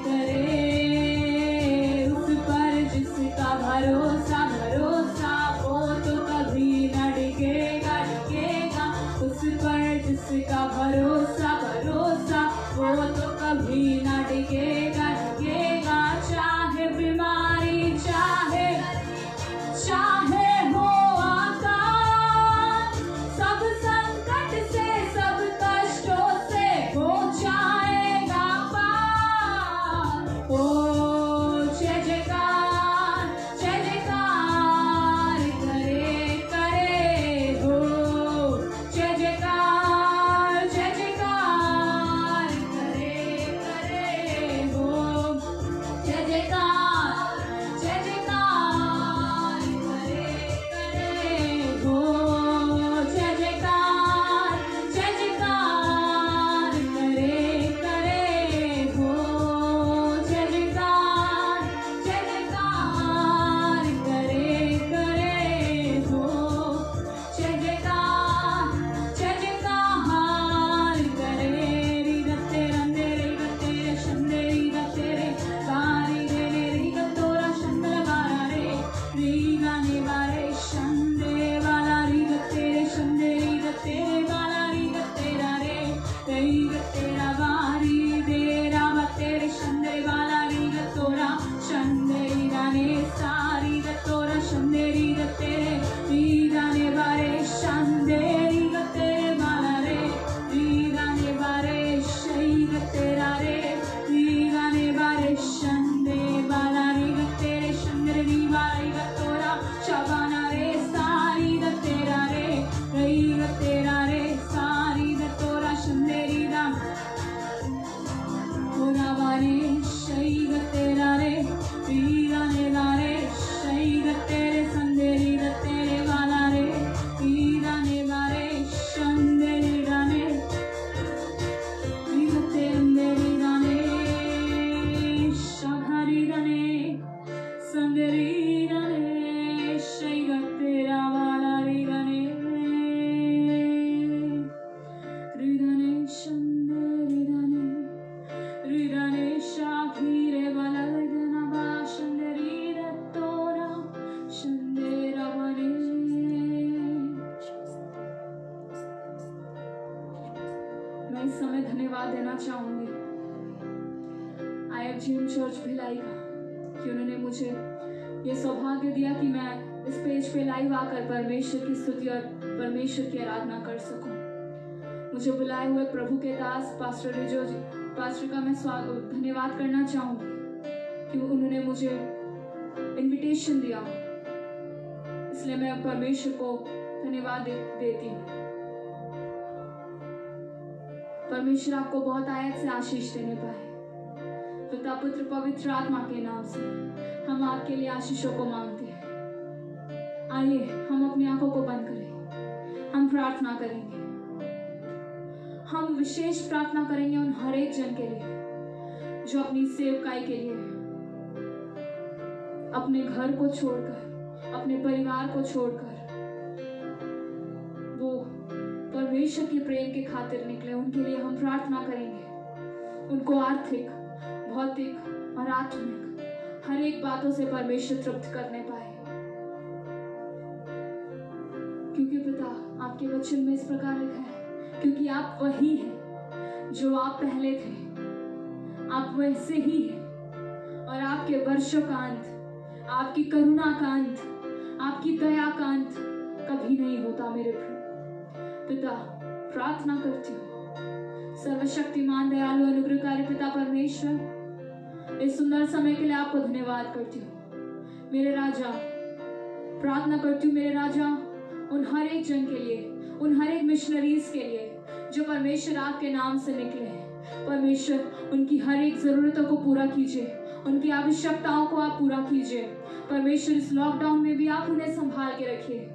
करे। उस पर जिसका भरोसा भरोसा, वो तो कभी न डिगेगा डिगेगा। उस पर जिसका भरोसा भरोसा, वो तो कभी न डिगेगा डिगेगा। चाहे बीमारी चाहे हो आकाल, सब संकट से सब कष्टों से हो जाएगा पार। ओ जय जयकार करे करे हो, जय जयकार करे करे हो, जय जयकार करे करे हो, जय जयकार करे करे हो, जय जयकार करे करे हो, जय जयकार करे। री गते रंदे रे गते शंदे री गते रे बारी रे री गतोरा शंदर बारा रे, री गाने बारे शंदे वाला री गते रे शंदे री गते वाला री गतेरा रे गतेरा बारी दे रामा तेरे शंदे वाला री गतोरा शंदे गाने सारी गतोरा शंदे री गते री गाने बारे शंदे री गते वाला रे, री गाने बारे शई गतेरा रे, री गाने बारे शंदे वाला री गते रे शंदे री वाला री गतोरा शबाना रे सारी गतेरा रे, रई गतेरा रे सारी गतोरा शंदे री राम होना बारे शई गतेरा रे, री गाने बारे शई गतेरे संदेरी गतेरे वाला रे, री गाने बारे शंदेरी गाने री गतेरे गाने शाखारी गाने संदेरी गाने शई गतेरा वाला री गाने शंदेरी गाने रीदाने शाखीरे वाला गना बा शंदेरी रतोरा शंदेरा बने। मैं इस समय धन्यवाद देना चाहूंगी IFGM चर्च भिलाई का, कि उन्होंने मुझे ये सौभाग्य दिया कि मैं इस पेज पे लाइव आकर परमेश्वर की स्तुति और परमेश्वर की आराधना कर सकूं। मुझे बुलाए हुए प्रभु के दास पास्टर रिजो जी, पास्टर का मैं धन्यवाद करना चाहूंगी कि उन्होंने मुझे इनविटेशन दिया, इसलिए मैं परमेश्वर को धन्यवाद देती हूँ। परमेश्वर आपको बहुत आयत से आशीष देने पाए। पिता पुत्र पवित्र आत्मा के नाम से हम आपके लिए आशीषों को मांगते हैं। आइए हम अपनी आंखों को बंद करें, हम प्रार्थना करेंगे। हम विशेष प्रार्थना करेंगे उन हर एक जन के लिए जो अपनी सेवकाई के लिए अपने घर को छोड़कर, अपने परिवार को छोड़कर वो परमेश्वर के प्रेम के खातिर निकले। उनके लिए हम प्रार्थना करेंगे। उनको आर्थिक, भौतिक और आत्मिक हर एक बातों से परमेश्वर तृप्त करने पाए, क्योंकि पिता आपके वचन में इस प्रकार लिखा है, क्योंकि आप वही हैं जो आप पहले थे, आप वैसे ही हैं और आपके वर्षों का अंत, आपकी करुणा का अंत, आपकी दया का अंत कभी नहीं होता। मेरे पिता प्रार्थना करती हूँ, सर्वशक्तिमान दयालु अनुग्रहकारी पिता परमेश्वर सुंदर समय के लिए आपको धन्यवाद करती हूँ मेरे राजा। प्रार्थना करती हूँ मेरे राजा उन हर एक जन के लिए, उन हर एक मिशनरीज के लिए जो परमेश्वर आपके नाम से निकले हैं। परमेश्वर उनकी हर एक जरूरतों को पूरा कीजिए, उनकी आवश्यकताओं को आप पूरा कीजिए। परमेश्वर इस लॉकडाउन में भी आप उन्हें संभाल के रखिए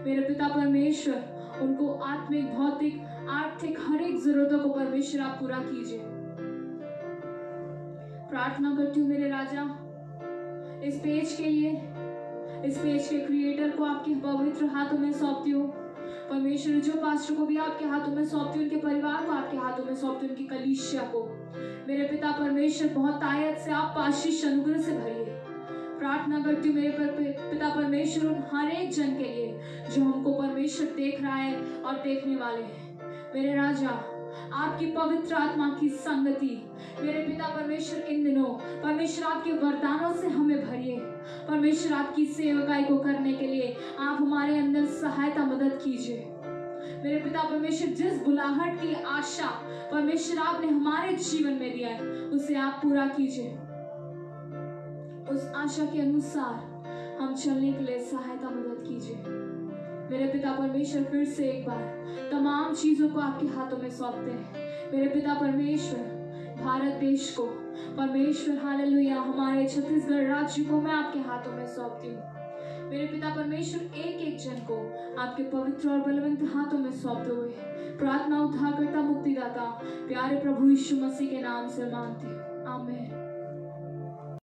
मेरे पिता परमेश्वर। उनको आत्मिक, भौतिक, आर्थिक हर एक जरूरतों को परमेश्वर आप पूरा कीजिए। प्रार्थना करती हूँ मेरे राजा इस पेज के लिए, इस पेज के क्रिएटर को आपके पवित्र हाथों में सौंपती हूँ परमेश्वर। जो पास्टर को भी आपके हाथों में सौंपती हूँ, उनके परिवार को आपके हाथों में सौंपती हूँ, उनकी कलीसिया को मेरे पिता परमेश्वर बहुत आयत से आप आशीष अनुग्रह से भरिए। प्रार्थना करती हूँ मेरे पिता परमेश्वर उन हर एक जन के लिए जो हमको परमेश्वर देख रहा है और देखने वाले हैं मेरे राजा। आपकी पवित्र आत्मा की संगति मेरे पिता परमेश्वर इन दिनों परमेश्वर आपके वरदानों से हमें भरिए। परमेश्वर आपकी सेवकाई को करने के लिए आप हमारे अंदर सहायता मदद कीजिए मेरे पिता परमेश्वर। जिस बुलाहट की आशा परमेश्वर आपने हमारे जीवन में दिया है उसे आप पूरा कीजिए। उस आशा के अनुसार हम चलने के लिए सहायता मदद कीजिए मेरे पिता परमेश्वर। फिर से एक बार तमाम चीजों को आपके हाथों में सौंपते हैं मेरे पिता परमेश्वर। भारत देश को परमेश्वर, हालेलुया, हमारे छत्तीसगढ़ राज्य को मैं आपके हाथों में सौंपती हूँ मेरे पिता परमेश्वर। एक एक जन को आपके पवित्र और बलवंत हाथों में सौंपते हुए प्रार्थना उद्धारकर्ता मुक्तिदाता प्यारे प्रभु यीशु मसीह के नाम से मांगती हूँ, आमीन।